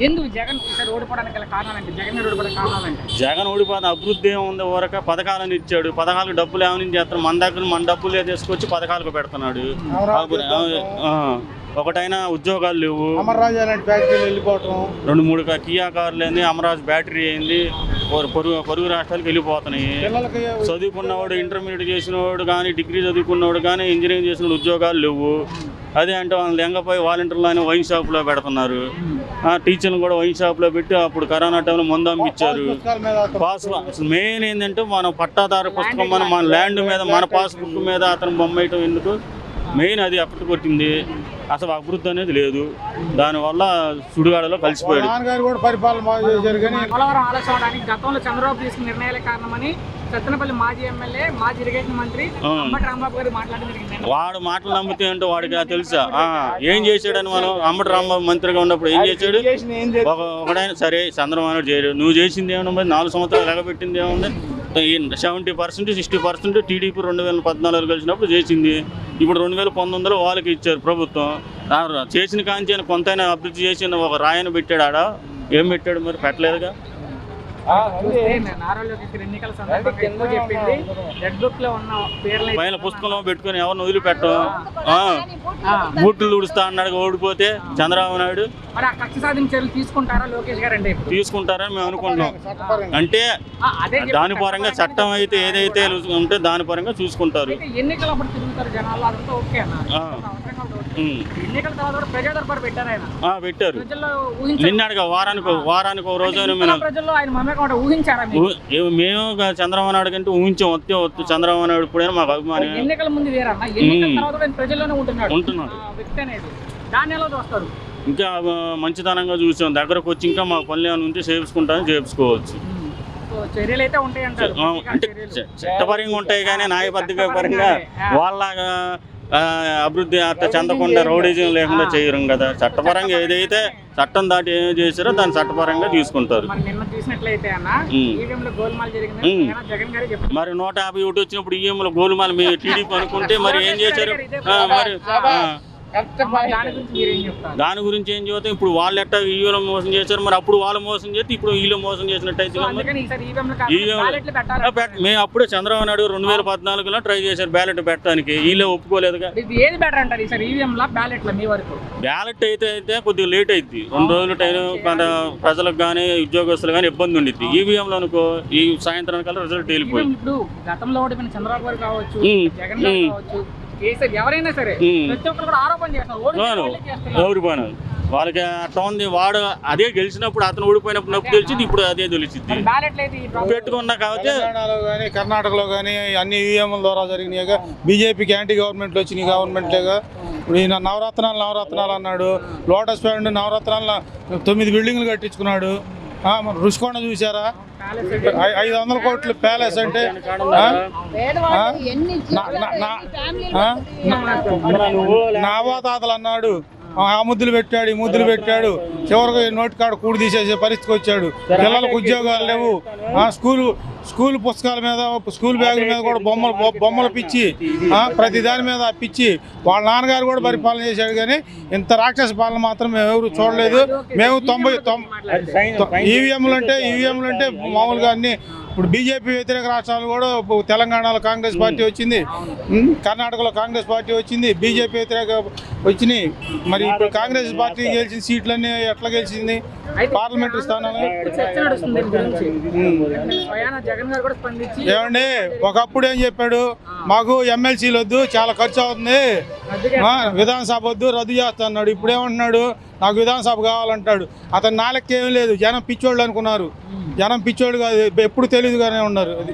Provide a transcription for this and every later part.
ఎందుకు జగన్ ఈసారి ఓడిపోవడానికి గల కారణాలంటే జగన్ ఓడిపోవడానికి కారణాలంటే జగన్ ఓడిపోతే అభివృద్ధి ఏముంది ఊరక పథకాలను ఇచ్చాడు. పథకాలకు డబ్బులు ఏమైనా చేస్తాడు. మన దగ్గర మన డబ్బులు తీసుకొచ్చి పథకాలకు పెడుతున్నాడు. ఒకటైనా ఉద్యోగాలు లేవు. అమర్రాజు అలాంటి ఫ్యాక్టరీలు వెళ్ళిపోవటం, 2-3 కియా కార్లు అయింది, అమరాజ్ బ్యాటరీ అయింది, పొరుగు రాష్ట్రాలకు వెళ్ళిపోతున్నాయి. చదువుకున్నవాడు, ఇంటర్మీడియట్ చేసినవాడు కానీ, డిగ్రీ చదువుకున్నవాడు కానీ, ఇంజనీరింగ్ చేసిన ఉద్యోగాలు లేవు. అదే అంటే వాళ్ళని లెంగపోయి వాలంటీర్లు అని వైన్ షాప్లో పెడుతున్నారు. టీచర్లు కూడా వైన్ షాప్లో పెట్టి అప్పుడు కరోనా టైంలో మందు అమ్మిచ్చారు. అసలు మెయిన్ ఏంటంటే మన పట్టాదారు పుస్తకం మన ల్యాండ్ మీద మన పాస్బుక్ మీద అతను బొమ్మేయటం ఎందుకు మెయిన్ అది అప్పటి కొట్టింది. అసలు అభివృద్ధి అనేది లేదు. దానివల్ల సుడిగాడలో కలిసిపోయాడు. పోలవరం ఆలస్యం అవడానికి గతంలో చంద్రబాబు తీసుకున్న నిర్ణయాలే కారణమని సత్తెనపల్లి మాజీ ఎమ్మెల్యే మాజీ ఇరిగేషన్ మంత్రి అంబటి రాంబాబు గారు మాట్లాడింది. వాడు మాటలు నమ్మితే ఏంటో వాడికి తెలుసా ఏం చేశాడని. మనం అంబటి రాంబాబు మంత్రిగా ఉన్నప్పుడు ఏం చేశాడు? ఒకడైనా సరే చంద్రబాబు చేయడు. నువ్వు చేసింది ఏమన్నా 4 సంవత్సరాలు ఎగబెట్టింది ఏముంది? 70%, 60% టీడీపీ 2014 కలిసినప్పుడు చేసింది. ఇప్పుడు 2019లో వాళ్ళకి ఇచ్చారు ప్రభుత్వం. చేసిన కాంచి కొంతైనా అభివృద్ధి చేసిన ఒక రాయను పెట్టాడు. ఆడ ఏం పెట్టాడు? మరి పెట్టలేదుగా. పైన పుస్తకంలో పెట్టుకుని ఎవరిని వదిలిపెట్టం. బూట్లు తుడుస్తా అన్నాడు ఓడిపోతే చంద్రబాబు నాయుడు. తీసుకుంటారని మేము అనుకుంటున్నాం. అంటే దాని పరంగా చట్టం అయితే ఏదైతే ఉంటే దాని పరంగా చూసుకుంటారు. పెట్టారు నిన్నగా వారానికి ఒక రోజు మేము చంద్రబాబు నాయుడు కంటే ఊహించాం. వస్తే చంద్రబాబు నాయుడు ఇప్పుడైనా మాకు అభిమానం. ఎన్నికల ముందు ప్రజల్లోనే ఉంటున్నాడు. ఇంకా మంచితనంగా చూసాం. దగ్గరకు వచ్చి ఇంకా మా పనులు ఏమైనా ఉంటే చేయించుకుంటామని చేయించుకోవచ్చు. చర్యలు అయితే ఉంటాయి అంటారు. అంటే చట్టపరంగా ఉంటాయి కానీ న్యాయబద్ధంగా పరంగా వాళ్ళగా అభివృద్ధి చెందకుండా రౌడీజం లేకుండా చేయరు కదా. చట్టపరంగా ఏదైతే చట్టం దాటి ఏమి చేశారో దాన్ని చట్టపరంగా తీసుకుంటారు. మరి 150 ఓటు వచ్చినప్పుడు ఈఎంలో గోల్మాల్ మీ టీడీపీ అనుకుంటే మరి ఏం చేశారు? మరి దాని గురించి ఏం చెబుతాం? ఇప్పుడు వాళ్ళు ఎట్టా ఈవీలో మోసం చేశారు. మరి అప్పుడు వాళ్ళు మోసం చేస్తే ఇప్పుడు వీళ్ళు మోసం చేసినట్టయితే మేము అప్పుడే చంద్రబాబు నాయుడు 2014లో ట్రై చేశారు బ్యాలెట్ పెట్టడానికి. వీళ్ళే ఒప్పుకోలేదుగా. బ్యాలెట్ అయితే కొద్దిగా లేట్ అయింది. 2 రోజులు టైం ప్రజలకు కానీ ఉద్యోగస్తులు కానీ ఇబ్బంది ఉండిద్ది. ఈవీఎంలో అనుకో ఈ సాయంత్రం కల్లా రిజల్ట్ వెళ్ళిపోయింది. ఎవరైనా సరే ఓడిపోయినారు. వాళ్ళకి అట్లా ఉంది. వాడు అదే గెలిచినప్పుడు అతను ఓడిపోయినప్పుడు నొప్పి తెలిసింది. ఇప్పుడు అదే తెలిసింది పెట్టుకున్నా. కాబట్టి కర్ణాటకలో కానీ అన్ని ఈవీఎంల ద్వారా జరిగినాయిగా. బీజేపీకి యాంటీ గవర్నమెంట్లు వచ్చినాయి గవర్నమెంట్లేగా. ఇప్పుడు ఈయన నవరత్నాలు అన్నాడు. లోటస్ ప్యాండ్ నవరత్నాలు 9 బిల్డింగ్లు కట్టించుకున్నాడు. రుషికొండ చూసారా? 500 కోట్ల ప్యాలెస్ అంటే నావాతాతలు అన్నాడు. ఆ ముద్దులు పెట్టాడు, ఈ ముద్దులు పెట్టాడు. చివరికి నోటి కాడ కూడి తీసేసే పరిస్థితికి వచ్చాడు. పిల్లలకు ఉద్యోగాలు లేవు. స్కూల్ పుస్తకాల మీద, స్కూల్ బ్యాగుల మీద కూడా బొమ్మలు పిచ్చి, ప్రతి దాని మీద పిచ్చి. వాళ్ళ నాన్నగారు కూడా పరిపాలన చేశాడు. కానీ ఇంత రాక్షస పాలన మాత్రం మేము ఎవరు చూడలేదు. మేము 90 ఈవీఎంలు అంటే మామూలుగా అన్ని. ఇప్పుడు బీజేపీ వ్యతిరేక రాష్ట్రాలు కూడా తెలంగాణలో కాంగ్రెస్ పార్టీ వచ్చింది, కర్ణాటకలో కాంగ్రెస్ పార్టీ వచ్చింది, బీజేపీ వ్యతిరేక వచ్చినాయి. మరి ఇప్పుడు కాంగ్రెస్ పార్టీ గెలిచిన సీట్లన్నీ ఎట్లా గెలిచింది? పార్లమెంటరీ స్థానాలు. ఏమండి ఒకప్పుడు ఏం చెప్పాడు? మాకు ఎమ్మెల్సీలు వద్దు, చాలా ఖర్చు అవుతుంది, విధానసభ వద్దు, రద్దు చేస్తా అన్నాడు. ఇప్పుడు ఏమంటున్నాడు? నాకు విధానసభ కావాలంటాడు. అతను నాలుగు ఏమీ లేదు. జనం పిచ్చోళ్ళు అనుకున్నారు. జనం పిచ్చోళ్ళు కాదు, ఎప్పుడు తెలియదుగానే ఉన్నారు. అది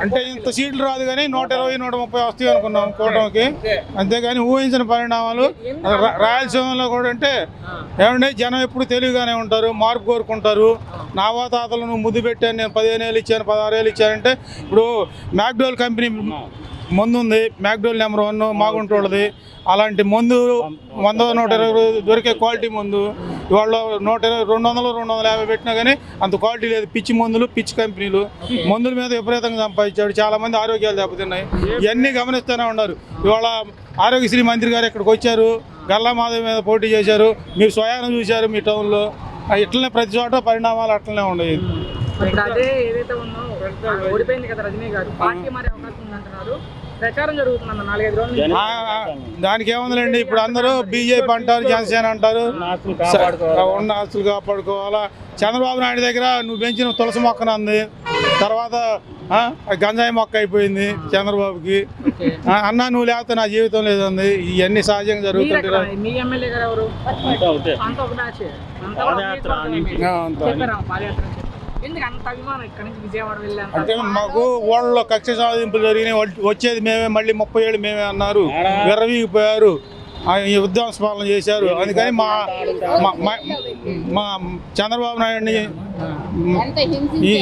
అంటే ఇంత సీట్లు రాదు కానీ 120, 130 వస్తాయి అనుకున్నాం కూటమికి. అంతేగాని ఊహించిన పరిణామాలు. రాయలసీమలో కూడా అంటే ఏమంటే జనం ఎప్పుడు తెలివిగానే ఉంటారు, మార్పు కోరుకుంటారు. నావాతాతలను ముద్దు పెట్టాను, నేను 15 ఏళ్ళు ఇచ్చాను, 16 ఏళ్ళు ఇచ్చానంటే. ఇప్పుడు మ్యాక్డోల్ కంపెనీ మందు ఉంది, మ్యాక్డోల్ నెంబర్ 1 మాగుంటోళ్ళది. అలాంటి మందు 100, 120 దొరికే క్వాలిటీ మందు ఇవాళ 120, 200, 250 పెట్టినా కానీ అంత క్వాలిటీ లేదు. పిచ్చి మందులు, పిచ్చి కంపెనీలు మందుల మీద విపరీతంగా సంపాదించాడు. చాలామంది ఆరోగ్యాలు దెబ్బతిన్నాయి. ఇవన్నీ గమనిస్తూనే ఉన్నారు. ఇవాళ ఆరోగ్యశ్రీ మంత్రి గారు ఇక్కడికి వచ్చారు. గల్లా మాధవ్ మీద పోటీ చేశారు. మీరు స్వయానం చూశారు మీ టౌన్లో. ఇట్లనే ప్రతి చోట పరిణామాలు అట్లనే ఉన్నాయి. ఇప్పుడు అదే ఏదైతే ఉందో ఓడిపోయింది కదా రజనీ గారు, పార్టీ మారే అవకాశం ఉందంటున్నారు. ప్రచారం జరుగుతుంది 4-5 రోజుల నుంచి. దానికి ఏముందండి, ఇప్పుడు అందరూ బీజేపీ అంటారు, జనసేన అంటారు. ఉన్న ఆస్తులు కాపాడుకోవాలా. చంద్రబాబు నాయుడు దగ్గర నువ్వు పెంచిన తులసి మొక్కన ఉంది, తర్వాత గంజాయి మొక్క అయిపోయింది చంద్రబాబుకి. అన్నా నువ్వు లేకపోతే నా జీవితం లేదండి. ఇవన్నీ సహజంగా జరుగుతుంటాయి. మీ ఎమ్మెల్యే గారు ఎవరు? అంత ఒక బ్యాచ్ ఎందుకు అంత అభిమానం ఇక్కడ నుంచి విజయవాడ వెళ్ళాను అంటే మాకు ఓళ్ళలో కక్ష సాధింపులు జరిగినాయి. వచ్చేది మేమే, మళ్ళీ 30 ఏళ్ళు మేమే అన్నారు, విర్రవీగిపోయారు, విధ్వంస పాలన చేశారు. అందుకని మా చంద్రబాబు నాయుడిని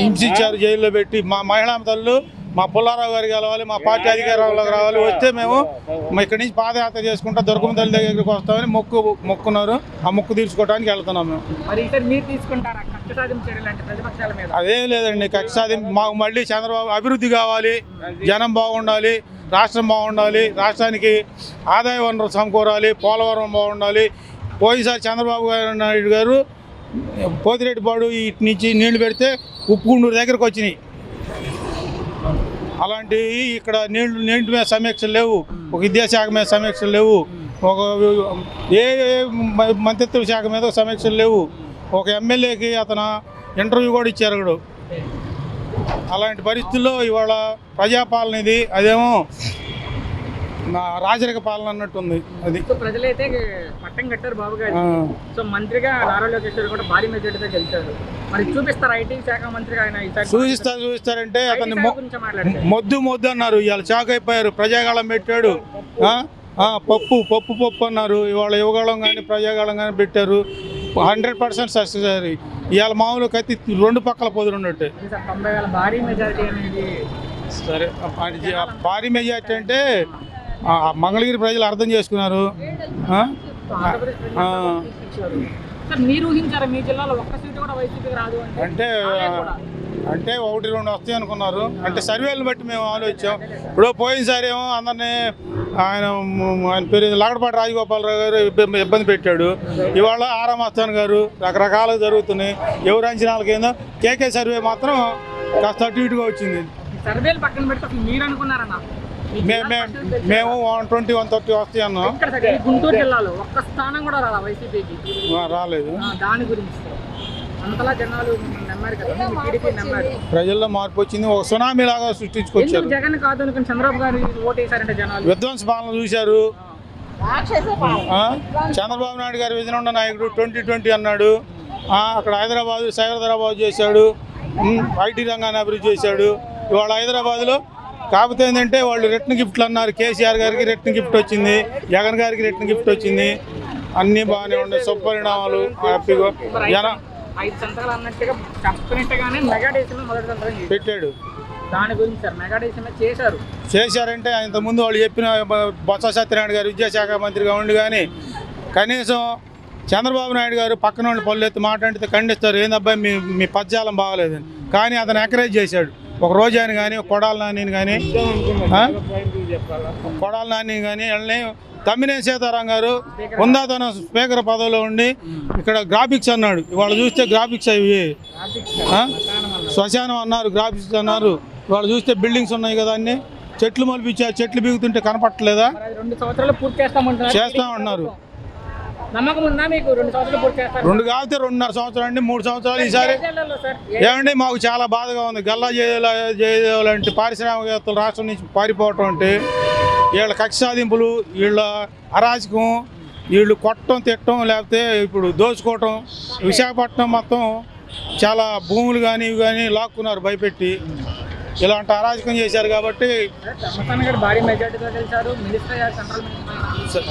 హింసించారు, జైల్లో పెట్టి. మా మహిళా తల్లు మా పుల్లారావు గారికి కలవాలి, మా పార్టీ అధికారంలోకి రావాలి. వస్తే మేము ఇక్కడి నుంచి పాదయాత్ర చేసుకుంటా దుర్గమ్మ తల్లి దగ్గరికి వస్తామని మొక్కున్నారు. ఆ మొక్కు తీర్చుకోవడానికి వెళ్తున్నాం మేము. అదేం లేదండి, కక్ష సాధింపు. మాకు మళ్ళీ చంద్రబాబు అభివృద్ధి కావాలి, జనం బాగుండాలి, రాష్ట్రం బాగుండాలి, రాష్ట్రానికి ఆదాయ వనరులు సమకూరాలి, పోలవరం బాగుండాలి. పోయినసారి చంద్రబాబు నాయుడు గారు పోతిరెడ్డిపాడు ఇటు నుంచి నీళ్లు పెడితే ఉప్పుగుండూరు దగ్గరకు వచ్చినాయి. అలాంటివి ఇక్కడ నీటి మీద సమీక్షలు లేవు, ఒక విద్యాశాఖ మీద సమీక్షలు లేవు, ఒక ఏ మంత్రిత్వ శాఖ మీద సమీక్షలు లేవు. ఒక ఎమ్మెల్యేకి అతను ఇంటర్వ్యూ కూడా ఇచ్చారు కూడా. అలాంటి పరిస్థితుల్లో ఇవాళ ప్రజాపాలన ఇది, అదేమో రాజరిక పాలన అన్నట్టుంది. అది ప్రజలైతే పట్టం కట్టారు బాబు గారు. సో మంత్రిగా నారా లోకేష్ కూడా భారీ మెజారిటీతో గెలిచారు. మరి చూపిస్తారు ఐటీ శాఖ మంత్రిగా ఆయన చూపిస్తారంటే అతన్ని మొద్దు అన్నారు, ఇవాళ చాక్ అయిపోయారు. ప్రజాగాళం పెట్టాడు, పప్పు అన్నారు. ఇవాళ యువగాళం కానీ ప్రజాగాళం కానీ పెట్టారు. 100% సక్సెస్ అయ్యారు. ఇవాళ మామూలు కత్తి 2 పక్కల పొదురున్నట్టు. సరే, భారీ మెజార్టీ అంటే మంగళగిరి ప్రజలు అర్థం చేసుకున్నారు. అంటే 1-2 వస్తాయి అనుకున్నారు. అంటే సర్వేలను బట్టి మేము ఆలోచించాం. ఇప్పుడు పోయినసారి ఏమో అందరినీ ఆయన పేరు లగడపాటి రాజగోపాలరావు గారు ఇబ్బంది పెట్టాడు. ఇవాళ ఆరామస్థాన్ గారు రకరకాలుగా జరుగుతున్నాయి. ఎవరు అంచనాలకి ఏందో కేకే సర్వే మాత్రం కాస్త అటు ఇటుగా వచ్చింది. సర్వేలు పక్కన పెట్టి మీరు అనుకున్నారన్నా మేము 120-130 వస్తాయి అన్నాం. గుంటూరు జిల్లాలో ఒక్క స్థానం కూడా రాలా వైసీపీకి. రాలేదు. దాని గురించి అంతలా జనాలు నమ్మారు కదా, టీడీపీ నమ్మారు. ప్రజల్లో మార్పు వచ్చింది, ఒక సునామీ లాగా సృష్టించుకొచ్చారు. జగన్ కాదు అనుకుని చంద్రబాబు గారు ఓటేశారంటే జనాలు విధ్వంస పాలన చూశారు. చంద్రబాబు నాయుడు గారు విజయనుండ నాయకుడు 2020 అన్నాడు. అక్కడ సైబరాబాద్ చేశాడు, ఐటీ రంగాన్ని అభివృద్ధి చేశాడు. ఇవాళ హైదరాబాద్లో కాకపోతే ఏంటంటే వాళ్ళు రిటర్న్ గిఫ్ట్లు అన్నారు. కేసీఆర్ గారికి రిటర్న్ గిఫ్ట్ వచ్చింది, జగన్ గారికి రిటర్న్ గిఫ్ట్ వచ్చింది. అన్నీ బాగానే ఉండే సుపరిణామాలు. హ్యాపీగా జనం పెట్టాడు. దాని గురించి సార్ మెగా డిసిషన్ చేశారంటే ఇంతకుముందు వాళ్ళు చెప్పిన బొత్స సత్యనారాయణ గారు విద్యాశాఖ మంత్రిగా ఉండి కానీ కనీసం చంద్రబాబు నాయుడు గారు పక్కన వాళ్ళు పల్లెత్తి మాట్లాడితే ఖండిస్తారు, ఏందబ్బాయి మీ పద్యాలం బాగలేదని. కానీ అతను ఎంకరేజ్ చేశాడు. ఒక రోజాని కానీ కొడాల నానిని కానీ వాళ్ళని తమ్మినేని సీతారాం గారు ఉందాతన స్పీకర్ పదవిలో ఉండి ఇక్కడ గ్రాఫిక్స్ అన్నాడు. ఇవాళ చూస్తే గ్రాఫిక్స్ అవి శ్మశానం అన్నారు, గ్రాఫిక్స్ అన్నారు. ఇవాళ చూస్తే బిల్డింగ్స్ ఉన్నాయి కదా, అన్ని చెట్లు మలిపించారు. చెట్లు బిగుతుంటే కనపట్టలేదా? 2 సంవత్సరాలు పూర్తి చేస్తామంటున్నారు. నమ్మకం ఉందా మీకు? 2 సంవత్సరాలు పూర్తి చేస్తారు. 2 కాకపోతే 2.5 సంవత్సరాలు అండి, 3 సంవత్సరాలు. ఈసారి ఏమండి మాకు చాలా బాధగా ఉంది. గల్లా జయదేవులు అంటే పారిశ్రామికవేత్తలు రాష్ట్రం నుంచి పారిపోవటం అంటే వీళ్ళ కక్ష సాధింపులు, వీళ్ళ అరాచకం, వీళ్ళు కొట్టడం తిట్టడం లేకపోతే ఇప్పుడు దోచుకోవటం. విశాఖపట్నం మొత్తం చాలా భూములు కానీ ఇవి కానీ లాక్కున్నారు భయపెట్టి. ఇలాంటి అరాచకం చేశారు కాబట్టి భారీ మెజార్టీతో గెలిచారు. Minister central minister